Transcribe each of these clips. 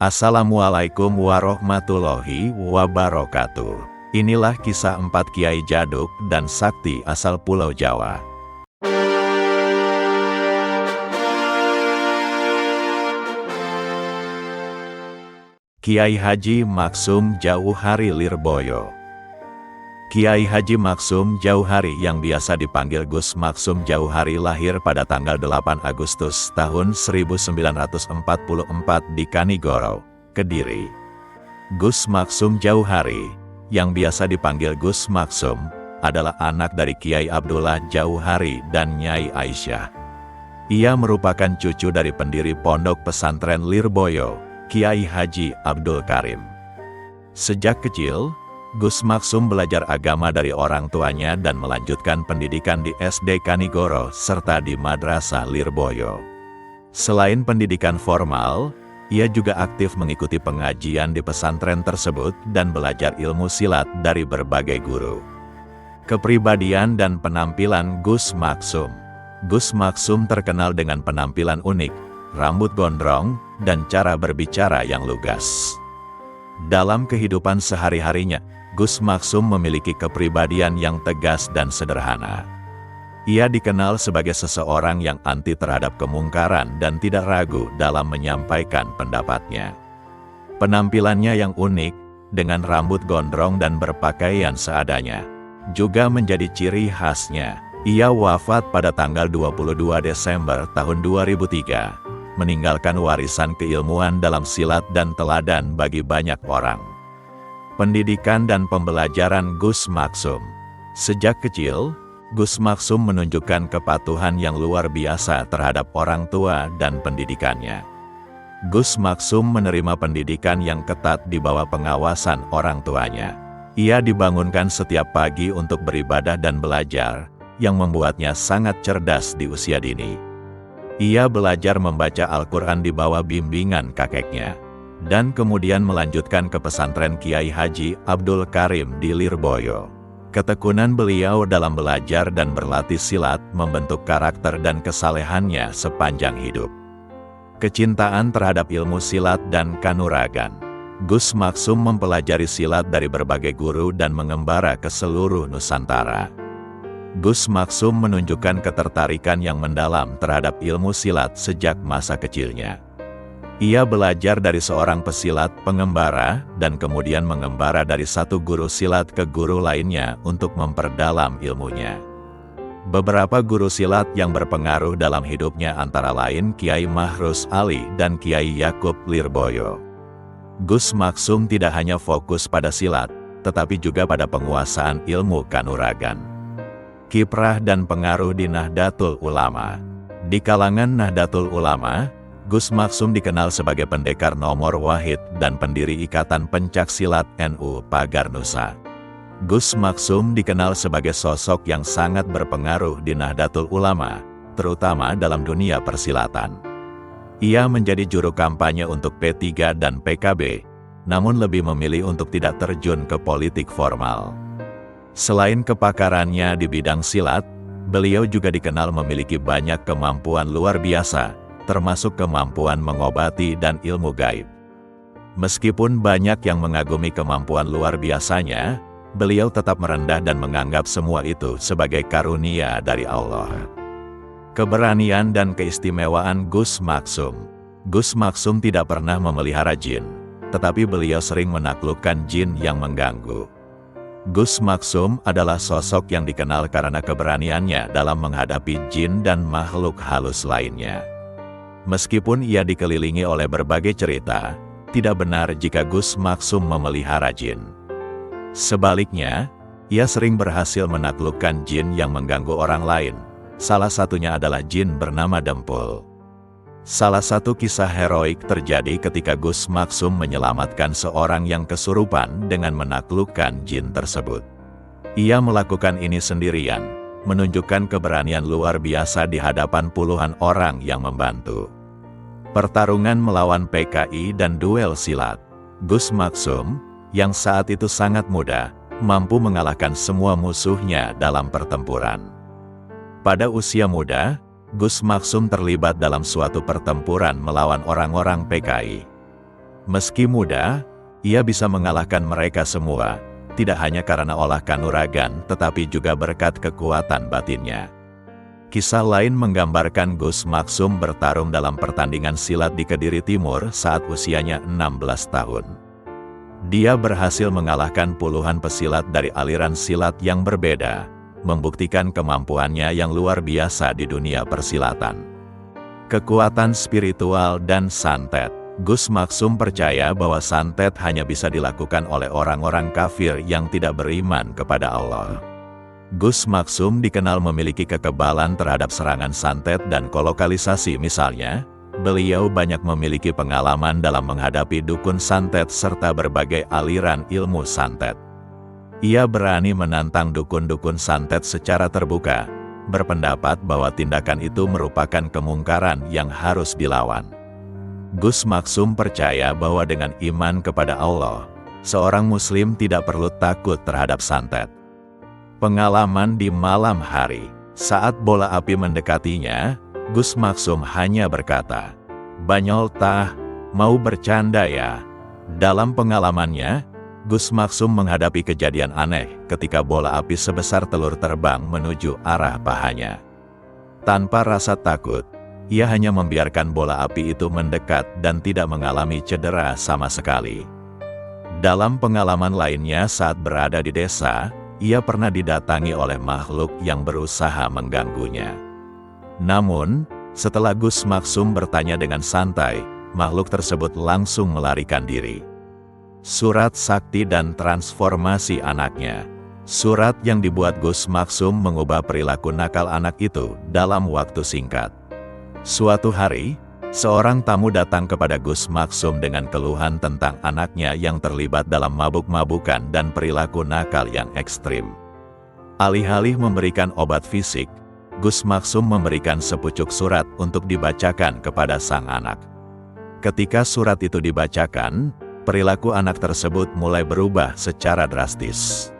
Assalamualaikum warahmatullahi wabarakatuh. Inilah kisah 4 Kiai Jaduk dan Sakti asal Pulau Jawa. Kiai Haji Maksum Jauhari Lirboyo. Kiai Haji Maksum Jauhari yang biasa dipanggil Gus Maksum Jauhari lahir pada tanggal 8 Agustus tahun 1944 di Kanigoro, Kediri. Gus Maksum Jauhari, yang biasa dipanggil Gus Maksum, adalah anak dari Kiai Abdullah Jauhari dan Nyai Aisyah. Ia merupakan cucu dari pendiri Pondok Pesantren Lirboyo, Kiai Haji Abdul Karim. Sejak kecil, Gus Maksum belajar agama dari orang tuanya dan melanjutkan pendidikan di SD Kanigoro serta di Madrasah Lirboyo. Selain pendidikan formal, ia juga aktif mengikuti pengajian di pesantren tersebut dan belajar ilmu silat dari berbagai guru. Kepribadian dan penampilan Gus Maksum. Gus Maksum terkenal dengan penampilan unik, rambut gondrong, dan cara berbicara yang lugas. Dalam kehidupan sehari-harinya, Gus Maksum memiliki kepribadian yang tegas dan sederhana. Ia dikenal sebagai seseorang yang anti terhadap kemungkaran dan tidak ragu dalam menyampaikan pendapatnya. Penampilannya yang unik, dengan rambut gondrong dan berpakaian seadanya, juga menjadi ciri khasnya. Ia wafat pada tanggal 22 Desember tahun 2003, meninggalkan warisan keilmuan dalam silat dan teladan bagi banyak orang. Pendidikan dan pembelajaran Gus Maksum. Sejak kecil, Gus Maksum menunjukkan kepatuhan yang luar biasa terhadap orang tua dan pendidikannya. Gus Maksum menerima pendidikan yang ketat di bawah pengawasan orang tuanya. Ia dibangunkan setiap pagi untuk beribadah dan belajar, yang membuatnya sangat cerdas di usia dini. Ia belajar membaca Al-Quran di bawah bimbingan kakeknya, dan kemudian melanjutkan ke pesantren Kiai Haji Abdul Karim di Lirboyo. Ketekunan beliau dalam belajar dan berlatih silat membentuk karakter dan kesalehannya sepanjang hidup. Kecintaan terhadap ilmu silat dan kanuragan. Gus Maksum mempelajari silat dari berbagai guru dan mengembara ke seluruh Nusantara. Gus Maksum menunjukkan ketertarikan yang mendalam terhadap ilmu silat sejak masa kecilnya. Ia belajar dari seorang pesilat pengembara dan kemudian mengembara dari satu guru silat ke guru lainnya untuk memperdalam ilmunya. Beberapa guru silat yang berpengaruh dalam hidupnya antara lain Kiai Mahrus Ali dan Kiai Yakub Lirboyo. Gus Maksum tidak hanya fokus pada silat, tetapi juga pada penguasaan ilmu kanuragan. Kiprah dan pengaruh di Nahdlatul Ulama. Di kalangan Nahdlatul Ulama, Gus Maksum dikenal sebagai pendekar nomor wahid dan pendiri Ikatan Pencaksilat NU Pagar Nusa. Gus Maksum dikenal sebagai sosok yang sangat berpengaruh di Nahdlatul Ulama, terutama dalam dunia persilatan. Ia menjadi juru kampanye untuk P3 dan PKB, namun lebih memilih untuk tidak terjun ke politik formal. Selain kepakarannya di bidang silat, beliau juga dikenal memiliki banyak kemampuan luar biasa, termasuk kemampuan mengobati dan ilmu gaib. Meskipun banyak yang mengagumi kemampuan luar biasanya, beliau tetap merendah dan menganggap semua itu sebagai karunia dari Allah. Keberanian dan keistimewaan Gus Maksum. Gus Maksum tidak pernah memelihara jin, tetapi beliau sering menaklukkan jin yang mengganggu. Gus Maksum adalah sosok yang dikenal karena keberaniannya dalam menghadapi jin dan makhluk halus lainnya. Meskipun ia dikelilingi oleh berbagai cerita, tidak benar jika Gus Maksum memelihara jin. Sebaliknya, ia sering berhasil menaklukkan jin yang mengganggu orang lain. Salah satunya adalah jin bernama Dempul. Salah satu kisah heroik terjadi ketika Gus Maksum menyelamatkan seorang yang kesurupan dengan menaklukkan jin tersebut. Ia melakukan ini sendirian, menunjukkan keberanian luar biasa di hadapan puluhan orang yang membantu. Pertarungan melawan PKI dan duel silat. Gus Maksum, yang saat itu sangat muda, mampu mengalahkan semua musuhnya dalam pertempuran. Pada usia muda, Gus Maksum terlibat dalam suatu pertempuran melawan orang-orang PKI. Meski muda, ia bisa mengalahkan mereka semua, tidak hanya karena olah kanuragan tetapi juga berkat kekuatan batinnya. Kisah lain menggambarkan Gus Maksum bertarung dalam pertandingan silat di Kediri Timur saat usianya 16 tahun. Dia berhasil mengalahkan puluhan pesilat dari aliran silat yang berbeda, membuktikan kemampuannya yang luar biasa di dunia persilatan. Kekuatan spiritual dan santet. Gus Maksum percaya bahwa santet hanya bisa dilakukan oleh orang-orang kafir yang tidak beriman kepada Allah. Gus Maksum dikenal memiliki kekebalan terhadap serangan santet dan kolokalisasi misalnya. Beliau banyak memiliki pengalaman dalam menghadapi dukun santet serta berbagai aliran ilmu santet. Ia berani menantang dukun-dukun santet secara terbuka, berpendapat bahwa tindakan itu merupakan kemungkaran yang harus dilawan. Gus Maksum percaya bahwa dengan iman kepada Allah, seorang muslim tidak perlu takut terhadap santet. Pengalaman di malam hari, saat bola api mendekatinya, Gus Maksum hanya berkata, "Banyol tah, mau bercanda ya?" Dalam pengalamannya, Gus Maksum menghadapi kejadian aneh ketika bola api sebesar telur terbang menuju arah pahanya. Tanpa rasa takut, ia hanya membiarkan bola api itu mendekat dan tidak mengalami cedera sama sekali. Dalam pengalaman lainnya saat berada di desa, ia pernah didatangi oleh makhluk yang berusaha mengganggunya. Namun, setelah Gus Maksum bertanya dengan santai, makhluk tersebut langsung melarikan diri. Surat sakti dan transformasi anaknya. Surat yang dibuat Gus Maksum mengubah perilaku nakal anak itu dalam waktu singkat. Suatu hari, seorang tamu datang kepada Gus Maksum dengan keluhan tentang anaknya yang terlibat dalam mabuk-mabukan dan perilaku nakal yang ekstrim. Alih-alih memberikan obat fisik, Gus Maksum memberikan sepucuk surat untuk dibacakan kepada sang anak. Ketika surat itu dibacakan, perilaku anak tersebut mulai berubah secara drastis.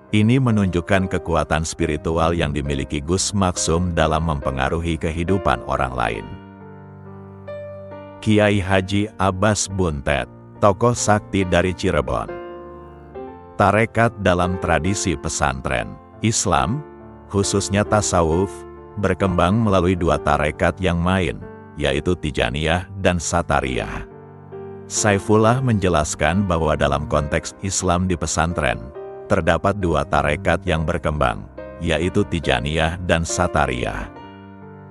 Ini menunjukkan kekuatan spiritual yang dimiliki Gus Maksum dalam mempengaruhi kehidupan orang lain. Kiai Haji Abbas Buntet, tokoh sakti dari Cirebon. Tarekat dalam tradisi pesantren Islam, khususnya tasawuf, berkembang melalui dua tarekat yang main, yaitu Tijaniyah dan Satariyah. Saifullah menjelaskan bahwa dalam konteks Islam di pesantren, terdapat dua tarekat yang berkembang, yaitu Tijaniyah dan Satariyah.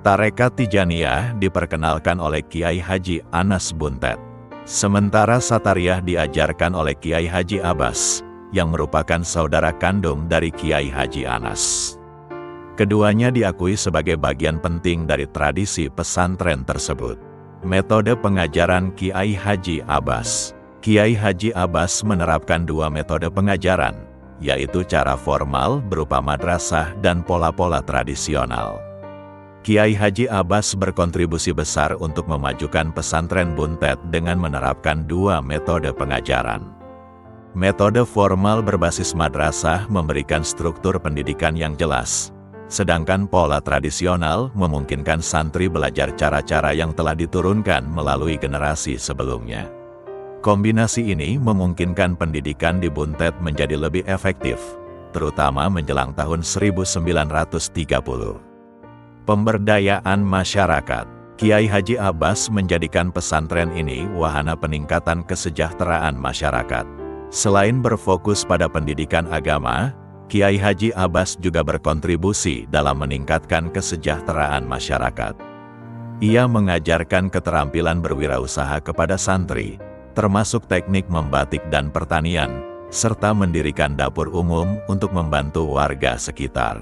Tarekat Tijaniyah diperkenalkan oleh Kiai Haji Anas Buntet, sementara Satariyah diajarkan oleh Kiai Haji Abbas, yang merupakan saudara kandung dari Kiai Haji Anas. Keduanya diakui sebagai bagian penting dari tradisi pesantren tersebut. Metode pengajaran Kiai Haji Abbas. Kiai Haji Abbas menerapkan dua metode pengajaran, yaitu cara formal berupa madrasah dan pola-pola tradisional. Kiai Haji Abbas berkontribusi besar untuk memajukan pesantren Buntet dengan menerapkan dua metode pengajaran. Metode formal berbasis madrasah memberikan struktur pendidikan yang jelas, sedangkan pola tradisional memungkinkan santri belajar cara-cara yang telah diturunkan melalui generasi sebelumnya. Kombinasi ini memungkinkan pendidikan di Buntet menjadi lebih efektif, terutama menjelang tahun 1930. Pemberdayaan masyarakat. Kiai Haji Abbas menjadikan pesantren ini wahana peningkatan kesejahteraan masyarakat. Selain berfokus pada pendidikan agama, Kiai Haji Abbas juga berkontribusi dalam meningkatkan kesejahteraan masyarakat. Ia mengajarkan keterampilan berwirausaha kepada santri, termasuk teknik membatik dan pertanian, serta mendirikan dapur umum untuk membantu warga sekitar.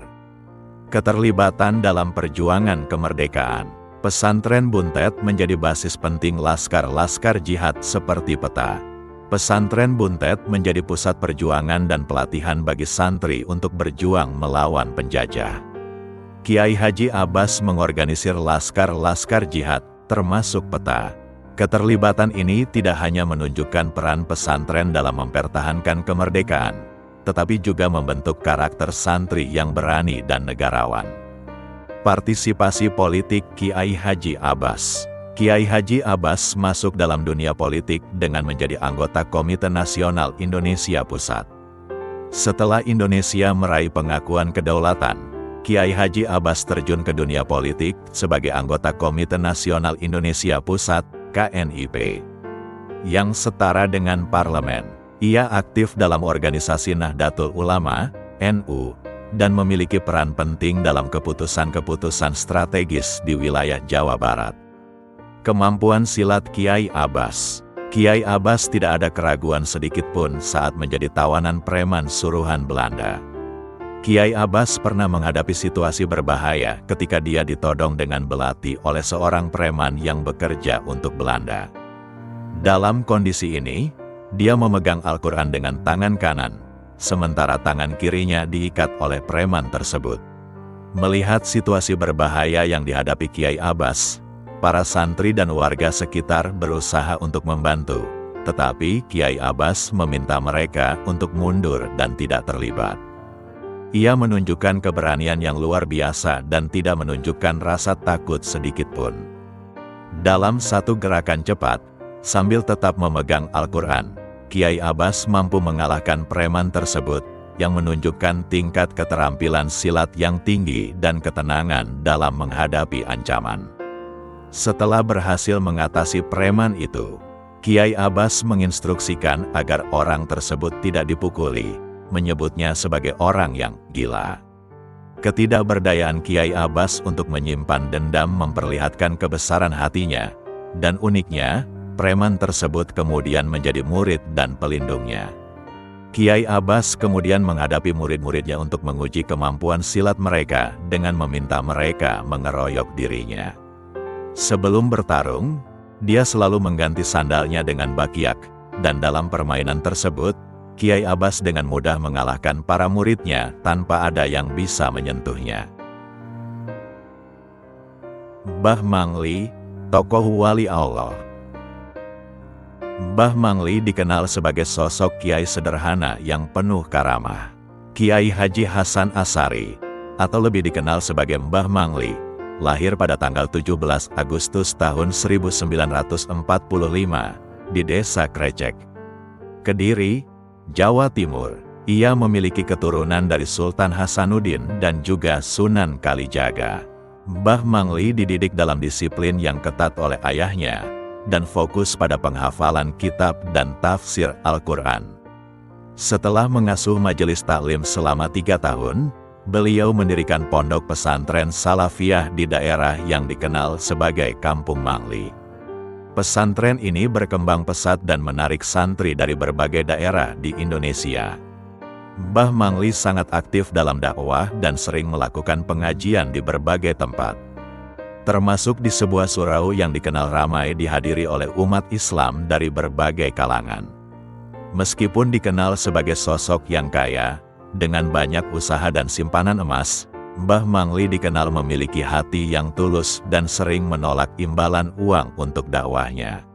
Keterlibatan dalam perjuangan kemerdekaan. Pesantren Buntet menjadi basis penting laskar-laskar jihad seperti PETA. Pesantren Buntet menjadi pusat perjuangan dan pelatihan bagi santri untuk berjuang melawan penjajah. Kiai Haji Abbas mengorganisir laskar-laskar jihad, termasuk PETA. Keterlibatan ini tidak hanya menunjukkan peran pesantren dalam mempertahankan kemerdekaan, tetapi juga membentuk karakter santri yang berani dan negarawan. Partisipasi politik Kiai Haji Abbas. Kiai Haji Abbas masuk dalam dunia politik dengan menjadi anggota Komite Nasional Indonesia Pusat. Setelah Indonesia meraih pengakuan kedaulatan, Kiai Haji Abbas terjun ke dunia politik sebagai anggota Komite Nasional Indonesia Pusat (KNIP), yang setara dengan parlemen. Ia aktif dalam organisasi Nahdlatul Ulama (NU) dan memiliki peran penting dalam keputusan-keputusan strategis di wilayah Jawa Barat. Kemampuan silat Kiai Abbas. Kiai Abbas tidak ada keraguan sedikitpun saat menjadi tawanan preman suruhan Belanda. Kiai Abbas pernah menghadapi situasi berbahaya ketika dia ditodong dengan belati oleh seorang preman yang bekerja untuk Belanda. Dalam kondisi ini, dia memegang Al-Quran dengan tangan kanan, sementara tangan kirinya diikat oleh preman tersebut. Melihat situasi berbahaya yang dihadapi Kiai Abbas, para santri dan warga sekitar berusaha untuk membantu, tetapi Kiai Abbas meminta mereka untuk mundur dan tidak terlibat. Ia menunjukkan keberanian yang luar biasa dan tidak menunjukkan rasa takut sedikitpun. Dalam satu gerakan cepat, sambil tetap memegang Al-Quran, Kiai Abbas mampu mengalahkan preman tersebut, yang menunjukkan tingkat keterampilan silat yang tinggi dan ketenangan dalam menghadapi ancaman. Setelah berhasil mengatasi preman itu, Kiai Abbas menginstruksikan agar orang tersebut tidak dipukuli, menyebutnya sebagai orang yang gila. Ketidakberdayaan Kiai Abbas untuk menyimpan dendam memperlihatkan kebesaran hatinya, dan uniknya, preman tersebut kemudian menjadi murid dan pelindungnya. Kiai Abbas kemudian menghadapi murid-muridnya untuk menguji kemampuan silat mereka dengan meminta mereka mengeroyok dirinya. Sebelum bertarung, dia selalu mengganti sandalnya dengan bakyak, dan dalam permainan tersebut, Kiai Abbas dengan mudah mengalahkan para muridnya tanpa ada yang bisa menyentuhnya. Mbah Mangli, tokoh wali Allah. Mbah Mangli dikenal sebagai sosok kiai sederhana yang penuh karamah. Kiai Haji Hasan Asari, atau lebih dikenal sebagai Mbah Mangli, lahir pada tanggal 17 Agustus tahun 1945 di Desa Krecek, Kediri, Jawa Timur. Ia memiliki keturunan dari Sultan Hasanuddin dan juga Sunan Kalijaga. Mbah Mangli dididik dalam disiplin yang ketat oleh ayahnya dan fokus pada penghafalan kitab dan tafsir Al-Quran. Setelah mengasuh majelis taklim selama 3 tahun, beliau mendirikan pondok pesantren Salafiyah di daerah yang dikenal sebagai Kampung Mangli. Pesantren ini berkembang pesat dan menarik santri dari berbagai daerah di Indonesia. Mbah Mangli sangat aktif dalam dakwah dan sering melakukan pengajian di berbagai tempat, termasuk di sebuah surau yang dikenal ramai dihadiri oleh umat Islam dari berbagai kalangan. Meskipun dikenal sebagai sosok yang kaya, dengan banyak usaha dan simpanan emas, Mbah Mangli dikenal memiliki hati yang tulus dan sering menolak imbalan uang untuk dakwahnya.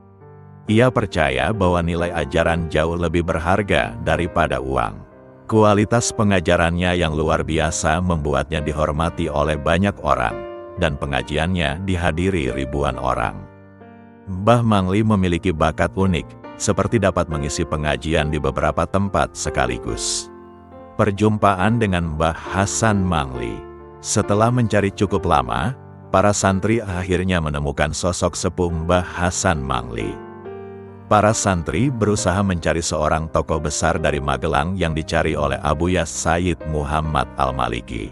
Ia percaya bahwa nilai ajaran jauh lebih berharga daripada uang. Kualitas pengajarannya yang luar biasa membuatnya dihormati oleh banyak orang, dan pengajiannya dihadiri ribuan orang. Mbah Mangli memiliki bakat unik, seperti dapat mengisi pengajian di beberapa tempat sekaligus. Perjumpaan dengan Mbah Hasan Mangli. Setelah mencari cukup lama, para santri akhirnya menemukan sosok sepuh Mbah Hasan Mangli. Para santri berusaha mencari seorang tokoh besar dari Magelang yang dicari oleh Abuya Sayyid Muhammad Al-Maliki.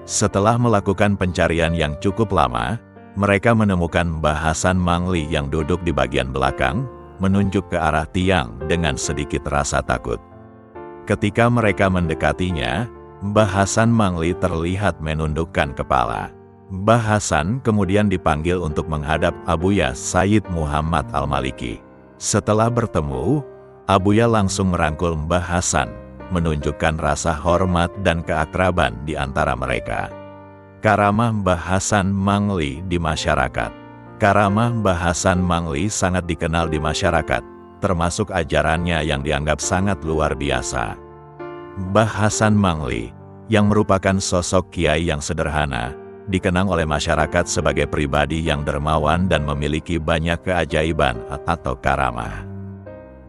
Setelah melakukan pencarian yang cukup lama, mereka menemukan Mbah Hasan Mangli yang duduk di bagian belakang, menunjuk ke arah tiang dengan sedikit rasa takut. Ketika mereka mendekatinya, Mbah Hasan Mangli terlihat menundukkan kepala. Mbah Hasan kemudian dipanggil untuk menghadap Abuya Sayyid Muhammad Al-Maliki. Setelah bertemu, Abuya langsung merangkul Mbah Hasan, menunjukkan rasa hormat dan keakraban di antara mereka. Karamah Mbah Hasan Mangli di masyarakat. Karamah Mbah Hasan Mangli sangat dikenal di masyarakat, termasuk ajarannya yang dianggap sangat luar biasa. Mbah Hasan Mangli, yang merupakan sosok kiai yang sederhana, dikenang oleh masyarakat sebagai pribadi yang dermawan dan memiliki banyak keajaiban atau karamah.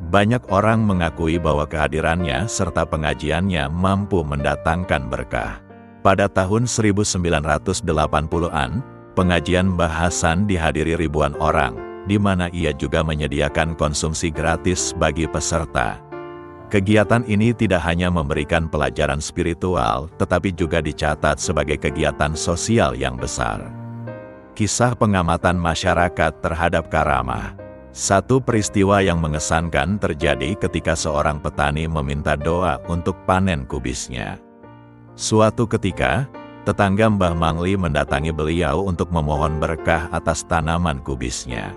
Banyak orang mengakui bahwa kehadirannya serta pengajiannya mampu mendatangkan berkah. Pada tahun 1980-an, pengajian Mbah Hasan dihadiri ribuan orang, di mana ia juga menyediakan konsumsi gratis bagi peserta. Kegiatan ini tidak hanya memberikan pelajaran spiritual, tetapi juga dicatat sebagai kegiatan sosial yang besar. Kisah pengamatan masyarakat terhadap karamah. Satu peristiwa yang mengesankan terjadi ketika seorang petani meminta doa untuk panen kubisnya. Suatu ketika, tetangga Mbah Mangli mendatangi beliau untuk memohon berkah atas tanaman kubisnya.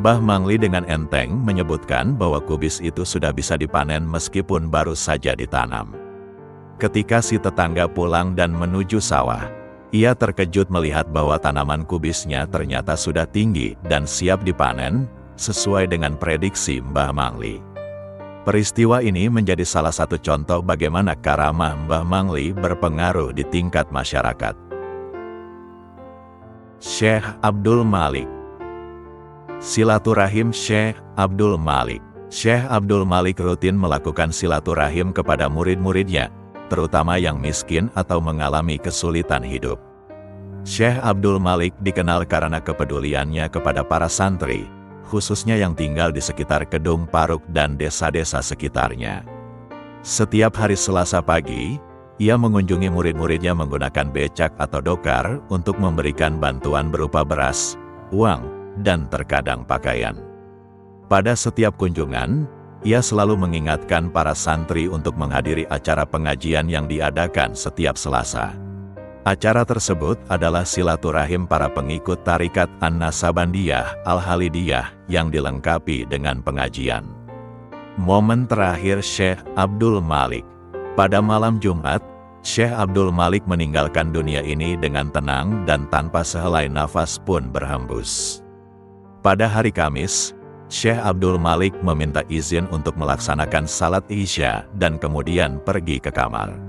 Mbah Mangli dengan enteng menyebutkan bahwa kubis itu sudah bisa dipanen meskipun baru saja ditanam. Ketika si tetangga pulang dan menuju sawah, ia terkejut melihat bahwa tanaman kubisnya ternyata sudah tinggi dan siap dipanen, sesuai dengan prediksi Mbah Mangli. Peristiwa ini menjadi salah satu contoh bagaimana karamah Mbah Mangli berpengaruh di tingkat masyarakat. Syekh Abdul Malik. Silaturahim Syekh Abdul Malik. Syekh Abdul Malik rutin melakukan silaturahim kepada murid-muridnya, terutama yang miskin atau mengalami kesulitan hidup. Syekh Abdul Malik dikenal karena kepeduliannya kepada para santri, khususnya yang tinggal di sekitar Kedung Paruk dan desa-desa sekitarnya. Setiap hari Selasa pagi, ia mengunjungi murid-muridnya menggunakan becak atau dokar untuk memberikan bantuan berupa beras, uang, dan terkadang pakaian. Pada setiap kunjungan, ia selalu mengingatkan para santri untuk menghadiri acara pengajian yang diadakan setiap Selasa. Acara tersebut adalah silaturahim para pengikut tarikat An-Nasabandiyah Al-Halidiyah yang dilengkapi dengan pengajian. Momen terakhir Syekh Abdul Malik. Pada malam Jumat, Syekh Abdul Malik meninggalkan dunia ini dengan tenang dan tanpa sehelai nafas pun berhembus. Pada hari Kamis, Syekh Abdul Malik meminta izin untuk melaksanakan salat Isya dan kemudian pergi ke kamar.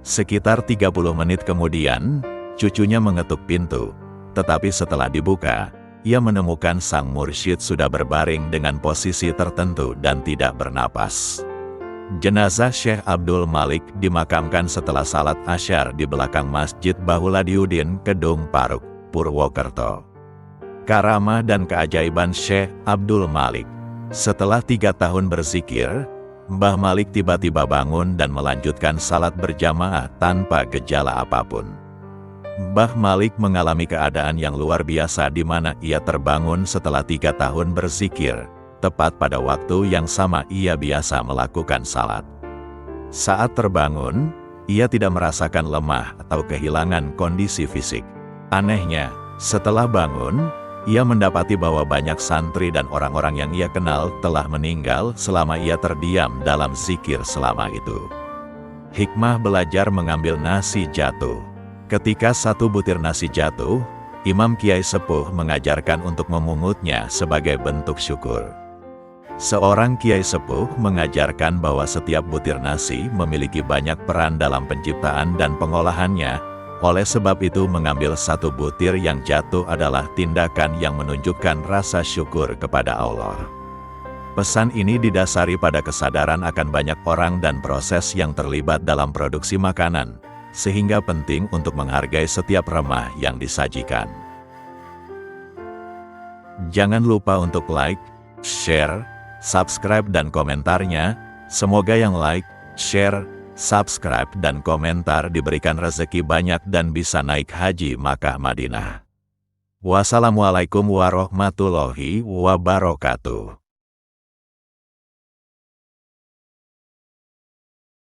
Sekitar 30 menit kemudian, cucunya mengetuk pintu, tetapi setelah dibuka, ia menemukan sang mursyid sudah berbaring dengan posisi tertentu dan tidak bernapas. Jenazah Syekh Abdul Malik dimakamkan setelah salat Asyar di belakang Masjid Bahuladiuddin Kedung Paruk, Purwokerto. Karamah dan keajaiban Syekh Abdul Malik. Setelah 3 tahun berzikir, Mbah Malik tiba-tiba bangun dan melanjutkan salat berjamaah tanpa gejala apapun. Mbah Malik mengalami keadaan yang luar biasa di mana ia terbangun setelah 3 tahun berzikir, tepat pada waktu yang sama ia biasa melakukan salat. Saat terbangun, ia tidak merasakan lemah atau kehilangan kondisi fisik. Anehnya, setelah bangun, ia mendapati bahwa banyak santri dan orang-orang yang ia kenal telah meninggal selama ia terdiam dalam zikir selama itu. Hikmah belajar mengambil nasi jatuh. Ketika satu butir nasi jatuh, Imam Kiai Sepuh mengajarkan untuk memungutnya sebagai bentuk syukur. Seorang Kiai Sepuh mengajarkan bahwa setiap butir nasi memiliki banyak peran dalam penciptaan dan pengolahannya. Oleh sebab itu mengambil satu butir yang jatuh adalah tindakan yang menunjukkan rasa syukur kepada Allah. Pesan ini didasari pada kesadaran akan banyak orang dan proses yang terlibat dalam produksi makanan, sehingga penting untuk menghargai setiap remah yang disajikan. Jangan lupa untuk like, share, subscribe dan komentarnya. Semoga yang like, share, subscribe dan komentar diberikan rezeki banyak dan bisa naik haji Makkah Madinah. Wassalamualaikum warahmatullahi wabarakatuh.